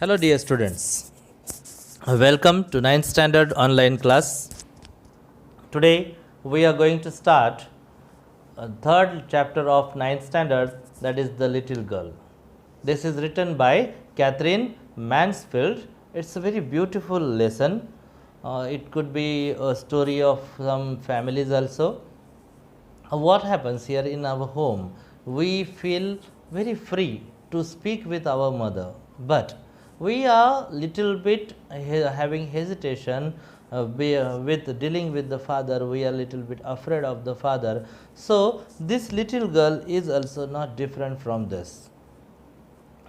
Hello dear students, welcome to 9th standard online class. Today we are going to start a third chapter of 9th standard, that is The Little Girl. This is written by Catherine Mansfield. It's a very beautiful lesson. It could be a story of some families also. What happens here in our home, we feel very free to speak with our mother, but we are little bit having hesitation with dealing with the father. We are little bit afraid of the father. So this little girl is also not different from this.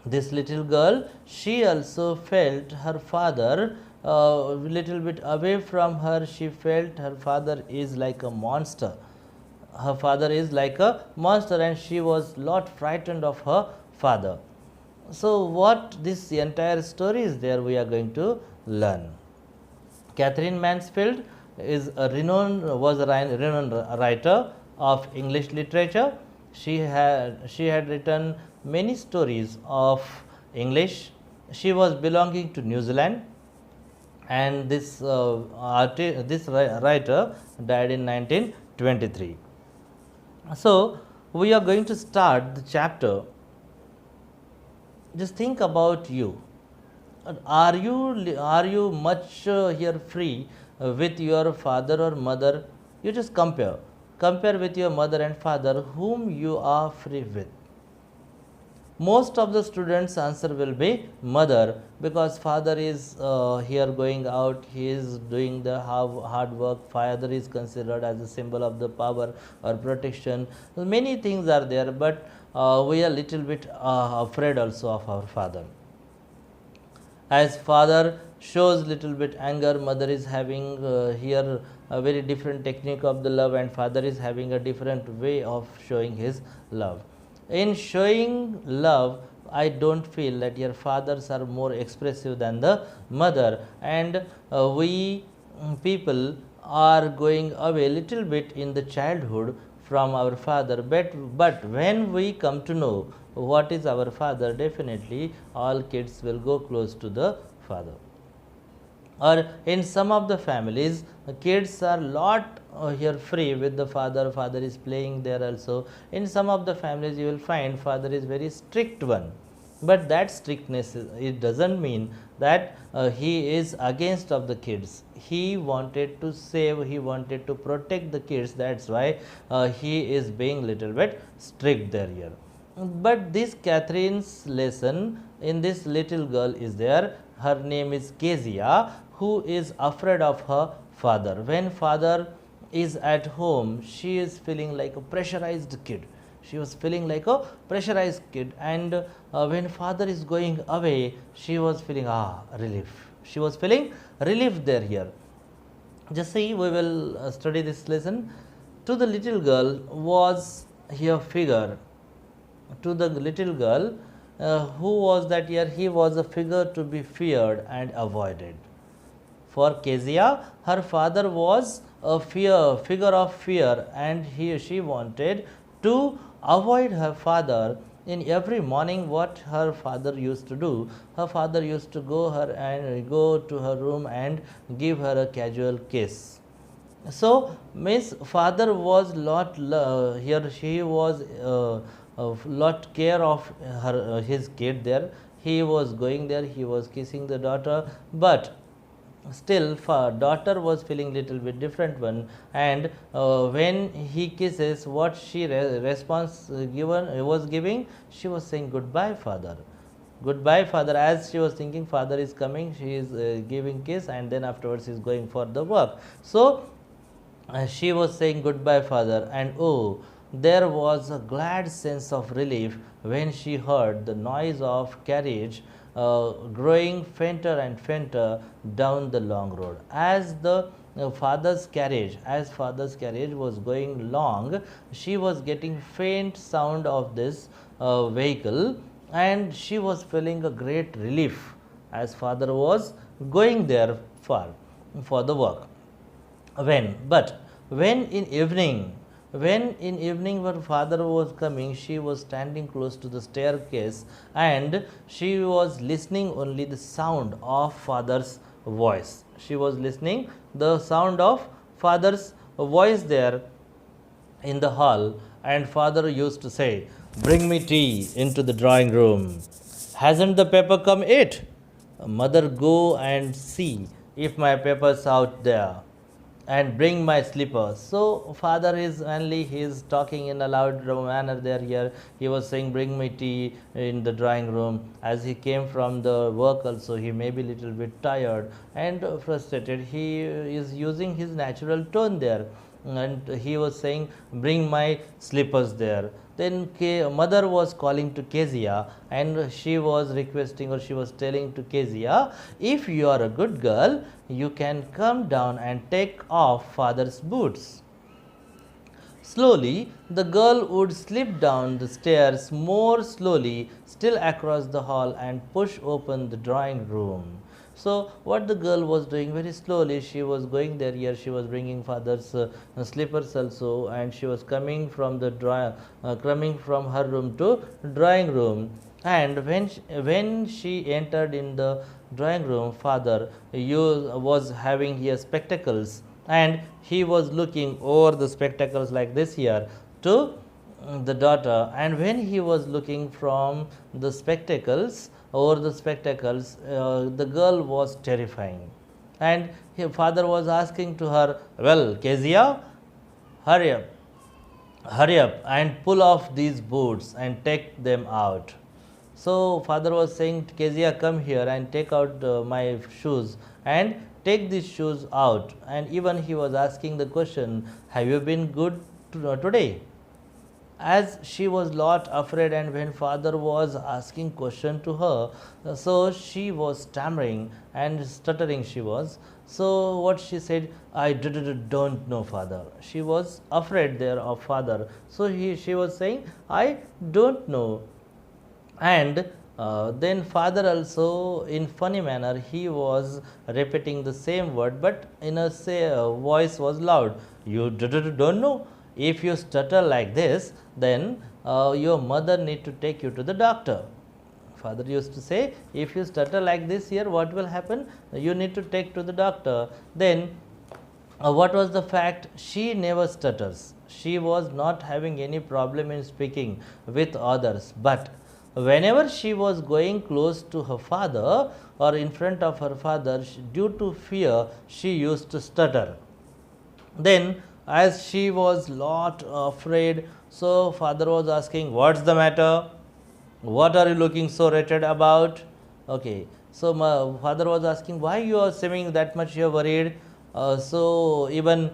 This little girl, she also felt her father little bit away from her. She felt her father is like a monster. Her father is like a monster, and she was lot frightened of her father. So what this entire story is there, we are going to learn. Catherine Mansfield was a renowned writer of English literature. She had written many stories of English. She was belonging to New Zealand, and this writer died in 1923. So we are going to start the chapter. Just think about you. Are you much here free with your father or mother? You just compare with your mother and father, whom you are free with. Most of the students' answer will be mother, because father is here going out, he is doing the hard work. Father is considered as a symbol of the power or protection. Many things are there, but we are little bit afraid also of our father. As father shows little bit anger, mother is having here a very different technique of the love, and father is having a different way of showing his love. In showing love, I don't feel that your fathers are more expressive than the mother, and we people are going away little bit in the childhood from our father, but when we come to know what is our father, definitely all kids will go close to the father. Or in some of the families, kids are lot here free with the father. Father is playing there also. In some of the families, you will find father is very strict one, but that strictness, it doesn't mean that he is against of the kids. He wanted to save, he wanted to protect the kids. That's why he is being little bit strict there here. But this Catherine's lesson in this little girl is there. Her name is Kezia, who is afraid of her father. When father is at home, she is feeling like a pressurized kid. She was feeling like a pressurized kid, and when father is going away, she was feeling relief. She was feeling relief there here. Just see, we will study this lesson. To the little girl was here figure. To the little girl, who was that here? He was a figure to be feared and avoided. For Kezia, her father was a figure of fear, and she wanted to avoid her father. In every morning, what her father used to do, her father used to go to her room and give her a casual kiss. So Miss father was lot here. She was lot care of her his kid there. He was going there. He was kissing the daughter, but still daughter was feeling little bit different one, and when he kisses, what she response was giving, she was saying goodbye father, goodbye father. As she was thinking father is coming, she is giving kiss, and then afterwards is going for the work. So she was saying goodbye father, and oh, there was a glad sense of relief when she heard the noise of carriage growing fainter and fainter down the long road. As the father's carriage was going long, she was getting faint sound of this vehicle, and she was feeling a great relief as father was going there for the work. When in evening, when in evening her father was coming, she was standing close to the staircase and she was listening only the sound of father's voice. She was listening the sound of father's voice there in the hall, and father used to say, "Bring me tea into the drawing room. Hasn't the paper come yet? Mother, go and see if my paper's out there, and bring my slippers." So father is only he is talking in a loud manner there here. He was saying, "Bring me tea in the drawing room." As he came from the work also, he may be little bit tired and frustrated. He is using his natural tone there, and he was saying, "Bring my slippers there." Then mother was calling to Kezia, and she was requesting, or she was telling to Kezia, "If you are a good girl, you can come down and take off father's boots." Slowly, the girl would slip down the stairs more slowly, still across the hall, and push open the drawing room. So, what the girl was doing very slowly, she was going there. Here, she was bringing father's slippers also, and she was coming from her room to drawing room. And when she entered in the drawing room, father was having here spectacles, and he was looking over the spectacles like this here to the daughter. And when he was looking from the spectacles over the spectacles, the girl was terrifying, and her father was asking to her, "Well, Kezia, hurry up, hurry up and pull off these boots and take them out." So father was saying, "Kezia, come here and take out my shoes and take these shoes out." And even he was asking the question, "Have you been good today?" As she was lot afraid, and when father was asking question to her, so she was stammering and stuttering she was. So what she said, "I don't know, father." She was afraid there of father. So she was saying, "I don't know." And then father also, in funny manner, he was repeating the same word, but in a voice was loud. "You don't know? If you stutter like this, then your mother need to take you to the doctor." Father used to say, "If you stutter like this here, what will happen? You need to take to the doctor." Then what was the fact? She never stutters. She was not having any problem in speaking with others, but whenever she was going close to her father or in front of her father, due to fear, she used to stutter. Then as she was lot afraid, so father was asking, "What's the matter? What are you looking so wretched about?" Okay, so my father was asking, "Why you are seeming that much you are worried?" So even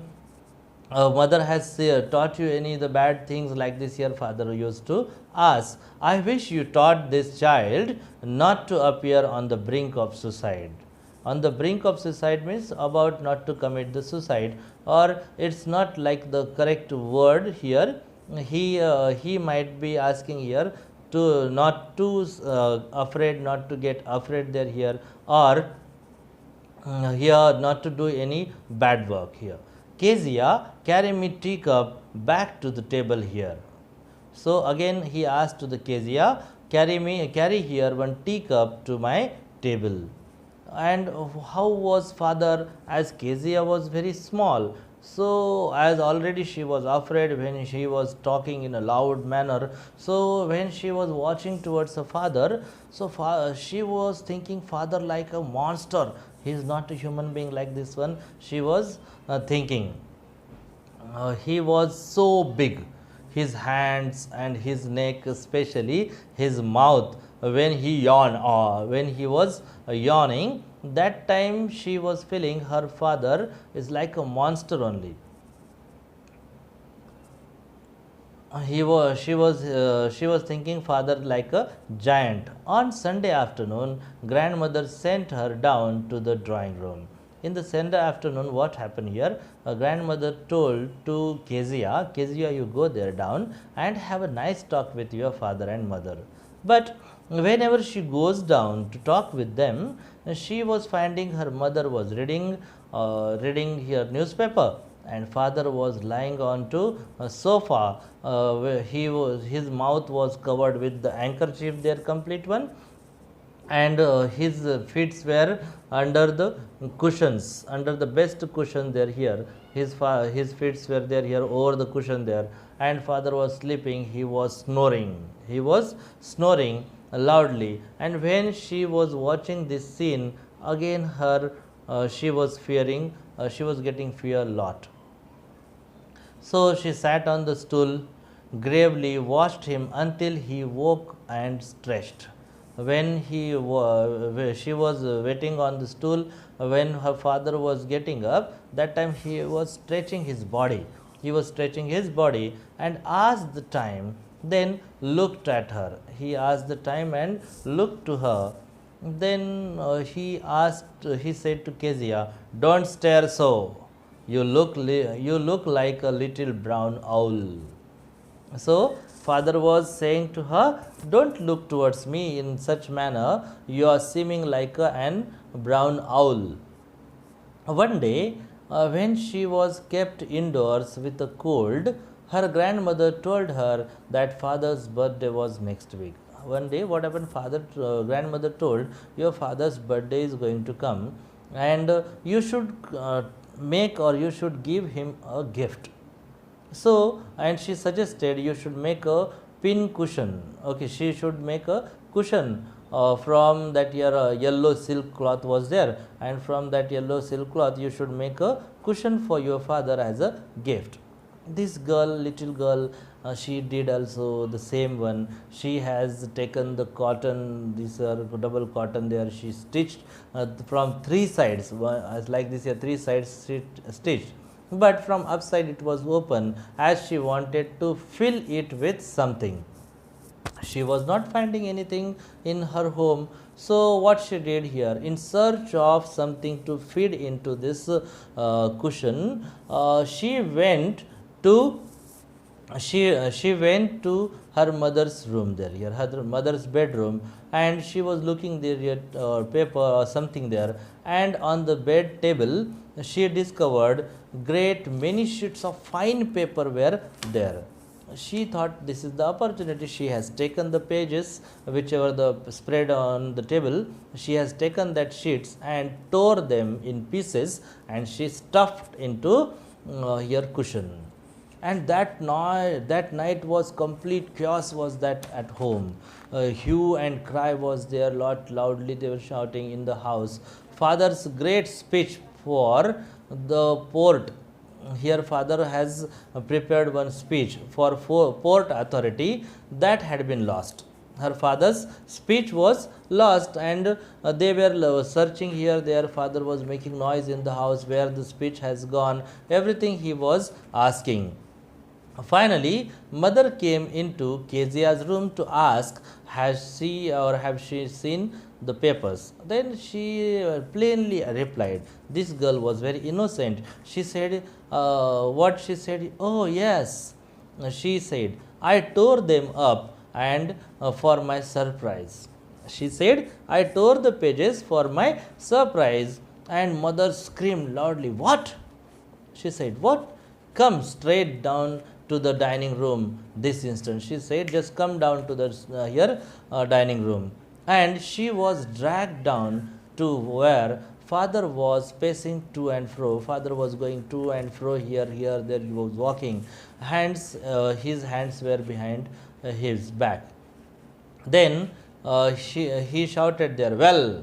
mother has taught you any the bad things like this here? Father used to ask. "I wish you taught this child not to appear on the brink of suicide." On the brink of suicide means about not to commit the suicide, or it's not like the correct word here. He might be asking here to not too afraid, not to get afraid there here, or here not to do any bad work here. "Kezia, carry me teacup back to the table here." So again he asked to the Kezia, carry here one teacup to my table." And how was father? As Kezia was very small, so as already she was afraid when she was talking in a loud manner. So when she was watching towards her father, so she was thinking father like a monster. He is not a human being like this one. She was thinking he was so big, his hands and his neck, especially his mouth, when he yawned, or when he was yawning, that time she was feeling her father is like a monster only. She was thinking father like a giant. On Sunday afternoon, grandmother sent her down to the drawing room. In the Sunday afternoon, what happened here? A grandmother told to Kezia, "Kezia, you go there down and have a nice talk with your father and mother." But whenever she goes down to talk with them, she was finding her mother was reading her newspaper, and father was lying onto a sofa. Where his mouth was covered with the handkerchief, their complete one, and his feet were under the cushions, under the best cushion there here. His feet were there here over the cushion there, and father was sleeping. He was snoring. He was snoring loudly, and when she was watching this scene again, her she was fearing. She was getting fear a lot. So she sat on the stool, gravely watched him until he woke and stretched. When she was waiting on the stool, when her father was getting up, that time he was stretching his body. He was stretching his body and asked the time, then looked at her. He asked the time and looked to her. Then he said to Kezia, "Don't stare so. You look like a little brown owl." So father was saying to her, "Don't look towards me in such manner. You are seeming like an brown owl." One day, when she was kept indoors with a cold, her grandmother told her that father's birthday was next week. One day, what happened? Grandmother told, "Your father's birthday is going to come, and you should make, or you should give him a gift." So, and she suggested you should make a pin cushion. Okay, she should make a cushion from that your yellow silk cloth was there, and from that yellow silk cloth you should make a cushion for your father as a gift. This girl, little girl, she did also the same one. She has taken the cotton, this double cotton there, she stitched from three sides, as like this here, three sides stitched, but from upside it was open, as she wanted to fill it with something. She was not finding anything in her home. So what she did here, in search of something to feed into this cushion, she went to she went to her mother's room there, here her mother's bedroom, and she was looking there at paper or something there, and on the bed table she discovered great many sheets of fine paper were there. She thought this is the opportunity. She has taken the pages whichever the spread on the table, she has taken that sheets and tore them in pieces, and she stuffed into her cushion. And that night was complete chaos was that at home. Hue and cry was there, lot loudly they were shouting in the house. Father's great speech for the port. Here father has prepared one speech for port authority, that had been lost. Her father's speech was lost, and they were searching here. Their father was making noise in the house, where the speech has gone, everything he was asking. Finally, mother came into Kezia's room to ask, has she seen the papers? Then she plainly replied. This girl was very innocent. She said, what she said? "Oh yes," she said, "I tore them up and for my surprise." She said, "I tore the pages for my surprise." And mother screamed loudly, "What?" She said, "What? Come straight down to the dining room this instant." She said, "Just come down to the dining room." And she was dragged down to where father was pacing to and fro. Father was going to and fro here, there. He was walking. His hands were behind his back. Then he shouted there. "Well,"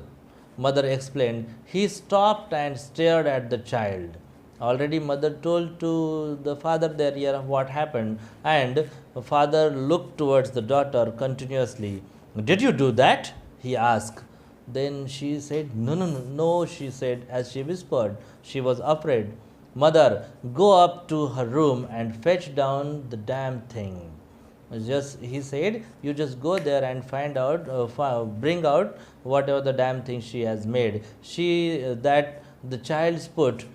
mother explained. He stopped and stared at the child. Already mother told to the father there here what happened, and father looked towards the daughter continuously. "Did you do that?" he asked. Then she said, No, she said, as she whispered. She was afraid. "Mother, go up to her room and fetch down the damn thing." He said, "You just go there and find out, bring out whatever the damn thing she has made. That the child's put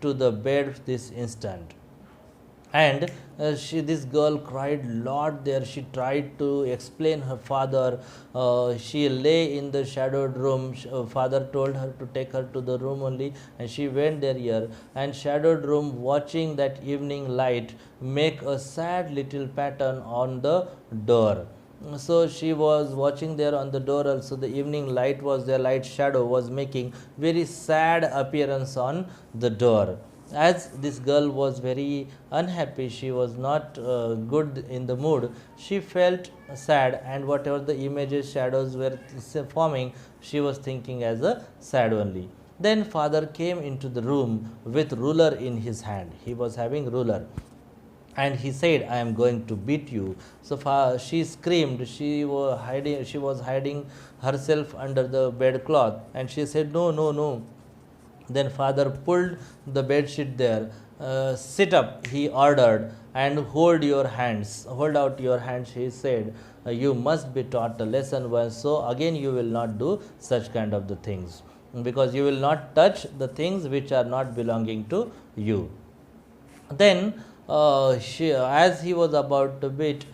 to the bed this instant." And this girl cried lot there. She tried to explain her father. She lay in the shadowed room. Father told her to take her to the room only, and she went there here, and shadowed room, watching that evening light make a sad little pattern on the door. So she was watching there on the door also. The evening light was there, light shadow was making very sad appearance on the door. As this girl was very unhappy, she was not good in the mood, she felt sad, and whatever the images, shadows were forming, she was thinking as a sad only. Then father came into the room with ruler in his hand. He was having ruler, and he said, I am going to beat you. So she screamed. She was hiding herself under the bedcloth, and she said, no, no, no. Then father pulled the bed sheet there. Sit up, he ordered, and hold your hands. Hold out your hands, he said. You must be taught a lesson once, so again you will not do such kind of the things, because you will not touch the things which are not belonging to you. Then as he was about to beat,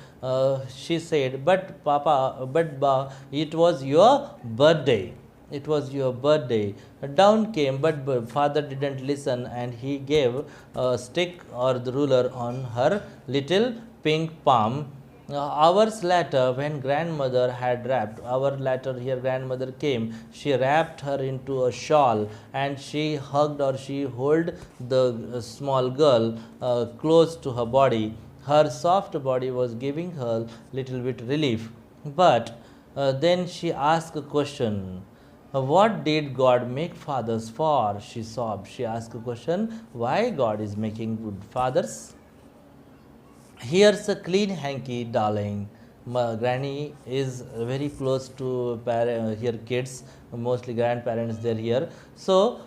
she said, but Papa, but Ba, it was your birthday. It was your birthday. Down came, but father didn't listen, and he gave a stick or the ruler on her little pink palm. Hours later, when grandmother had wrapped, hour later here grandmother came, she wrapped her into a shawl, and she hugged, or she held the small girl close to her body. Her soft body was giving her little bit relief. But then she asked a question. What did God make fathers for? She sobbed. She asked a question. Why God is making good fathers? Here's a clean hanky, darling. My granny is very close to her kids, mostly grandparents. They're here. So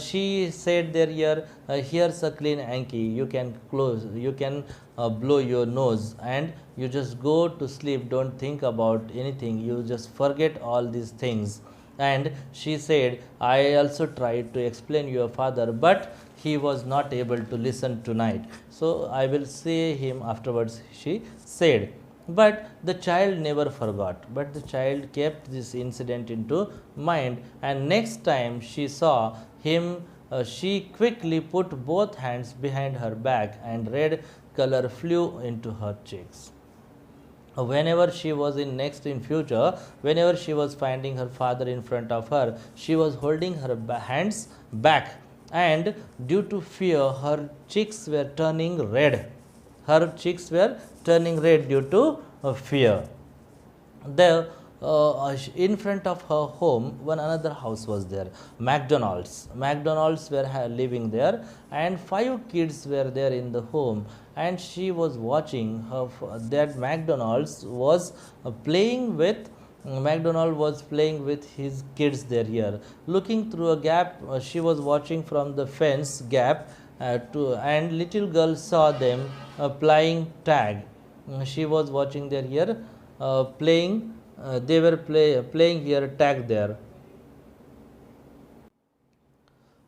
she said, "They're here. Here's a clean hanky. You can close. You can blow your nose, and you just go to sleep. Don't think about anything. You just forget all these things." And she said, I also tried to explain your father, but he was not able to listen tonight. So I will see him afterwards, she said. But the child never forgot. But the child kept this incident into mind, and next time she saw him, she quickly put both hands behind her back, and red color flew into her cheeks. Whenever she was in future, whenever she was finding her father in front of her, she was holding her hands back, and due to fear her cheeks were turning red. Her cheeks were turning red due to fear. There, in front of her home, one another house was there, McDonald's were living there, and 5 kids were there in the home, and she was watching her that McDonald was playing with his kids there here. Looking through a gap, she was watching from the fence gap, and little girl saw them playing tag. She was watching there here, playing. They were playing here tag there.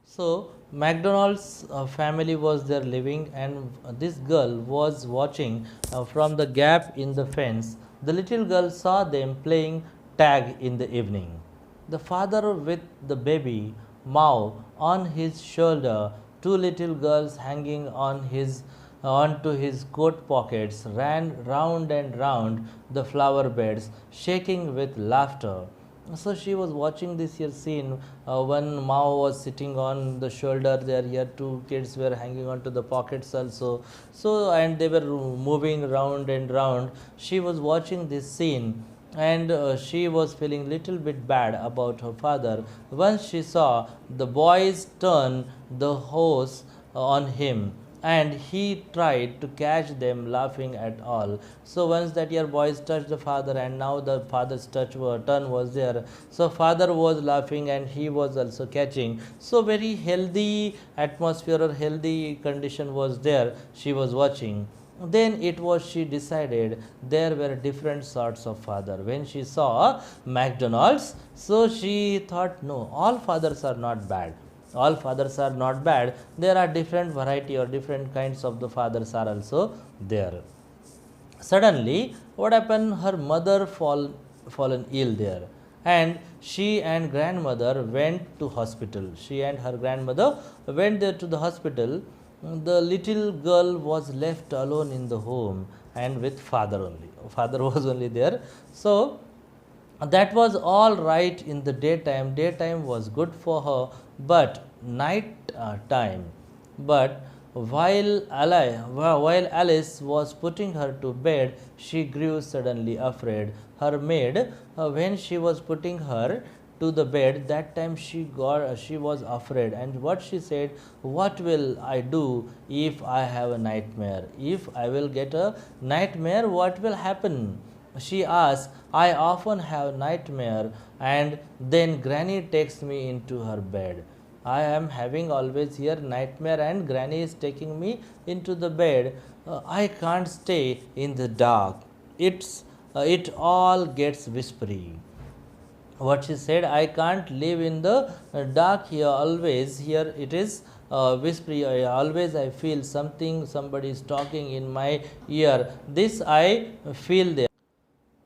So McDonald's family was there living, and this girl was watching from the gap in the fence. The little girl saw them playing tag in the evening. The father with the baby Mao on his shoulder, two little girls hanging onto his coat pockets, ran round and round the flower beds, shaking with laughter. So she was watching this here scene when Mao was sitting on the shoulder there. Here two kids were hanging onto the pockets also. So, and they were moving round and round. She was watching this scene, and she was feeling little bit bad about her father. Once she saw the boys turn the hose on him, and he tried to catch them laughing at all. So once that your boys touched the father, and now the father's turn was there, so father was laughing and he was also catching. So very healthy atmosphere or healthy condition was there, she was watching. Then it was she decided there were different sorts of father. When she saw McDonald's, so she thought, no, all fathers are not bad. All fathers are not bad. There are different variety or different kinds of the fathers are also there. Suddenly, what happened? Her mother fallen ill there, and she and grandmother went to hospital. She and her grandmother went there to the hospital. The little girl was left alone in the home and with father only. Father was only there. So that was all right in the daytime. Daytime was good for her, but night time. But while Alice was putting her to bed, she grew suddenly afraid. Her maid, when she was putting her to the bed, that time she was afraid, and what she said, what will I do if I have a nightmare? If I will get a nightmare, what will happen? She asked, I often have nightmare, and then granny takes me into her bed. I am having always here nightmare, and granny is taking me into the bed. I can't stay in the dark. It all gets whispery. What she said, I can't live in the dark here always. Here it is whispery. Always I feel somebody is talking in my ear. This I feel there.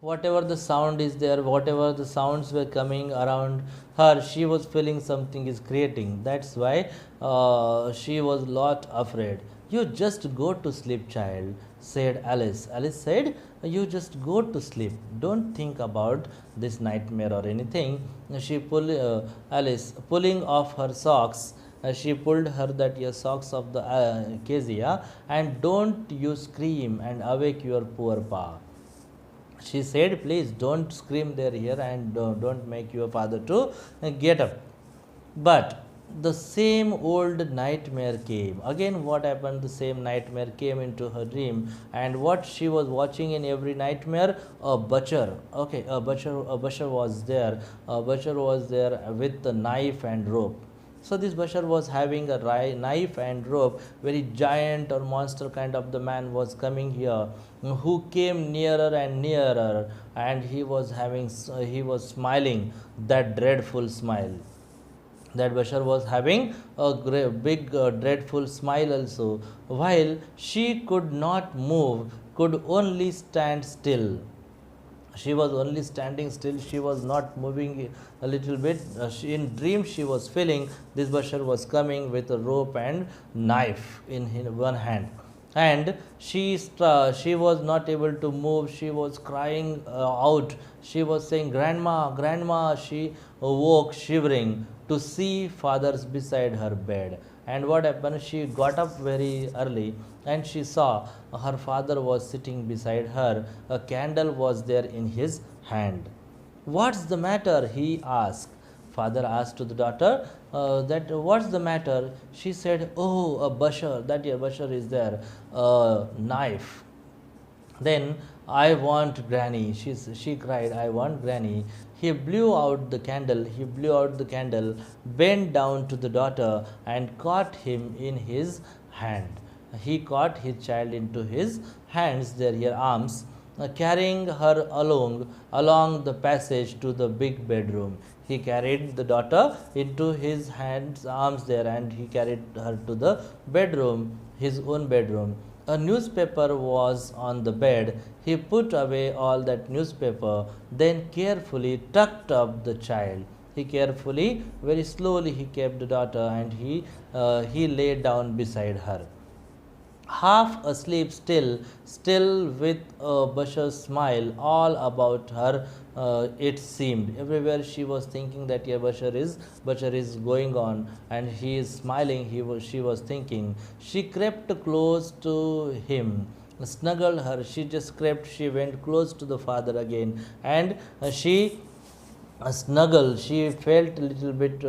Whatever the sound is there, whatever the sounds were coming around her, she was feeling something is creating. That's why she was lot afraid. You just go to sleep, child, said Alice. Alice said, you just go to sleep, don't think about this nightmare or anything. She pulled Alice pulling off her socks. She pulled her that your socks of the Kezia, and don't you scream and awake your poor pa. She said, please don't scream there here, and don't make your father to get up. But the same old nightmare came again. What happened? The same nightmare came into her dream, and what she was watching in every nightmare, a butcher. Okay, a butcher was there. A butcher was there with the knife and rope. So this butcher was having a knife and rope. Very giant or monster kind of the man was coming here, who came nearer and nearer, and he was smiling that dreadful smile. That Bashar was having a big dreadful smile also, while she could not move, could only stand still. She was only standing still, she was not moving a little bit. In dream she was feeling this Bashar was coming with a rope and knife in one hand, and she was not able to move. She was crying out. She was saying, grandma, grandma. She awoke shivering to see fathers beside her bed. And what happened? She got up very early, and she saw her father was sitting beside her. A candle was there in his hand. What's the matter? He asked. Father asked to the daughter, that what's the matter? She said, oh, a Bashar, that your Bashar is there, a knife. Then I want granny. She cried, I want granny. He blew out the candle. He blew out the candle, bent down to the daughter, and caught him in his hand. He caught his child into his hands, their arms, carrying her along the passage to the big bedroom. He carried the daughter into his arms there, and he carried her to the bedroom, his own bedroom. A newspaper was on the bed. He put away all that newspaper, then carefully tucked up the child. He carefully, very slowly, he kept the daughter, and he lay down beside her, half asleep, still with a Bashar's smile all about her. It seemed everywhere she was thinking that yeah, Bashar is going on, and he is smiling. She was thinking. She crept close to him, snuggled her. She just crept. She went close to the father again, and she a snuggle. She felt a little bit.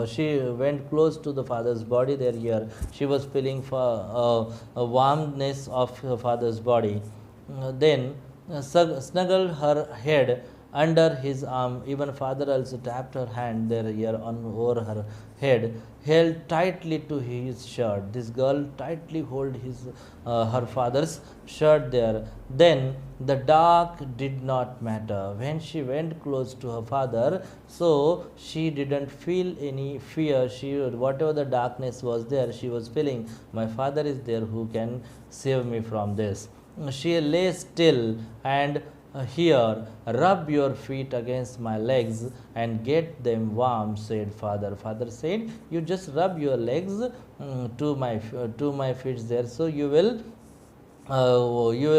She went close to the father's body there. Here, she was feeling for a warmness of her father's body. Then snuggled her head under his arm. Even father also tapped her hand there here on over her head, held tightly to his shirt. This girl tightly hold his her father's shirt there. Then the dark did not matter. When she went close to her father, so she didn't feel any fear. She, whatever the darkness was there, she was feeling my father is there who can save me from this. She lay still and here, rub your feet against my legs and get them warm, said father. Father said, you just rub your legs to my feet there, so you will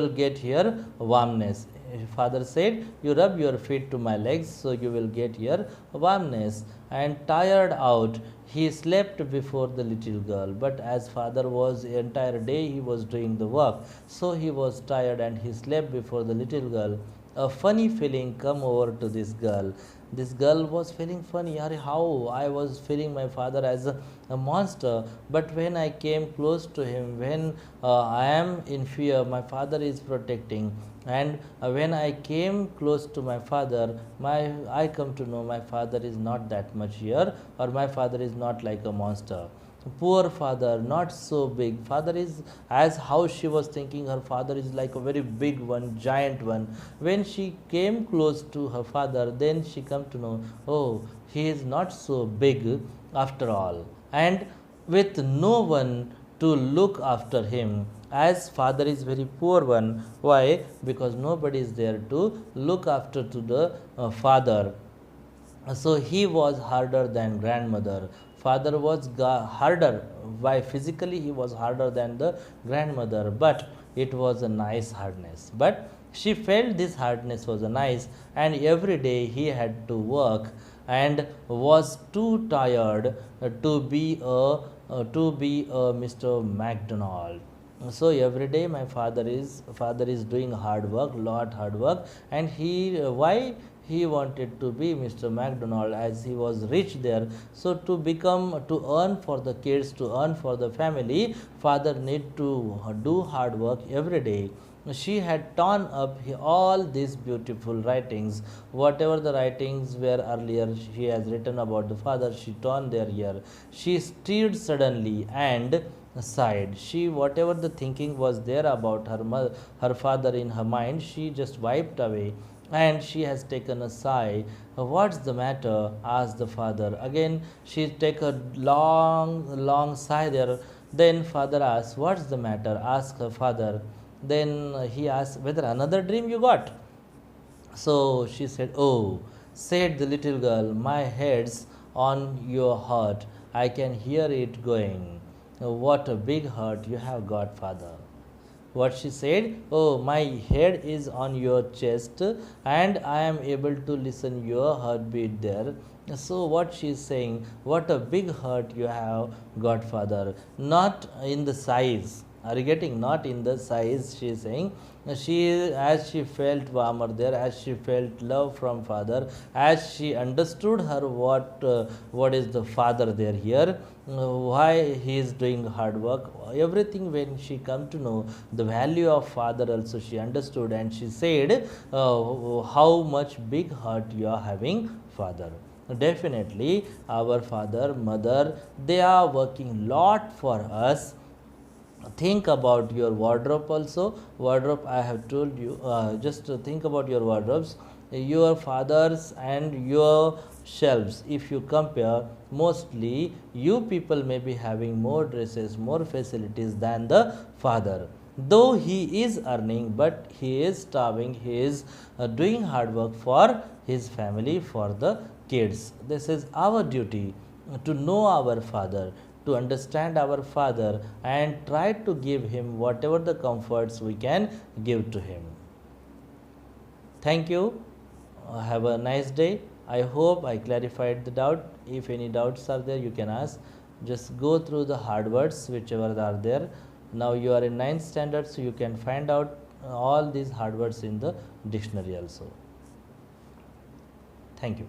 get here warmness. Father said, you rub your feet to my legs, so you will get here warmness. And tired out, he slept before the little girl. But as father was entire day, he was doing the work, so he was tired and he slept before the little girl. A funny feeling come over to this girl. This girl was feeling funny. How I was feeling my father as a monster, but when I came close to him, when I am in fear, my father is protecting. And when I came close to my father, I come to know my father is not that much here, or my father is not like a monster. Poor father, not so big. Father is, as how she was thinking, her father is like a very big one, giant one. When she came close to her father, then she come to know, oh, he is not so big after all. And with no one to look after him, as father is very poor one. Why? Because nobody is there to look after to the father. So he was harder than grandmother. Father was harder. Why? Physically he was harder than the grandmother, but it was a nice hardness. But she felt this hardness was a nice, and every day he had to work and was too tired to be a Mr. McDonald. So every day my father is doing hard work, lot hard work, and why he wanted to be Mr. McDonald, as he was rich there. So to earn for the kids, to earn for the family, father need to do hard work every day. She had torn up all these beautiful writings, whatever the writings were earlier she has written about the father, she torn their here. She stirred suddenly and sighed. She, whatever the thinking was there about her father in her mind, she just wiped away, and she has taken a sigh. What's the matter? Asked the father. Again she take a long sigh there. Then father asked, what's the matter? Asked her father. Then he asked, whether another dream you got? So she said, oh, said the little girl, my head's on your heart. I can hear it going. What a big heart you have got, father. What she said? Oh, my head is on your chest and I am able to listen your heartbeat there. So what she is saying, what a big heart you have got, father. Not in the size. Are you getting? Not in the size, she is saying. As she felt warmer there, as she felt love from father, as she understood her what is the father there here, why he is doing hard work, everything. When she come to know the value of father also she understood, and she said, how much big heart you are having, father. Definitely our father, mother, they are working lot for us. Think about your wardrobe also. Wardrobe, I have told you, just think about your wardrobes, your fathers and your shelves. If you compare, mostly you people may be having more dresses, more facilities than the father. Though he is earning, but he is starving, he is doing hard work for his family, for the kids. This is our duty, to know our father, to understand our father, and try to give him whatever the comforts we can give to him. Thank you. Have a nice day. I hope I clarified the doubt. If any doubts are there, you can ask. Just go through the hard words whichever are there. Now you are in 9th standard, so you can find out all these hard words in the dictionary also. Thank you.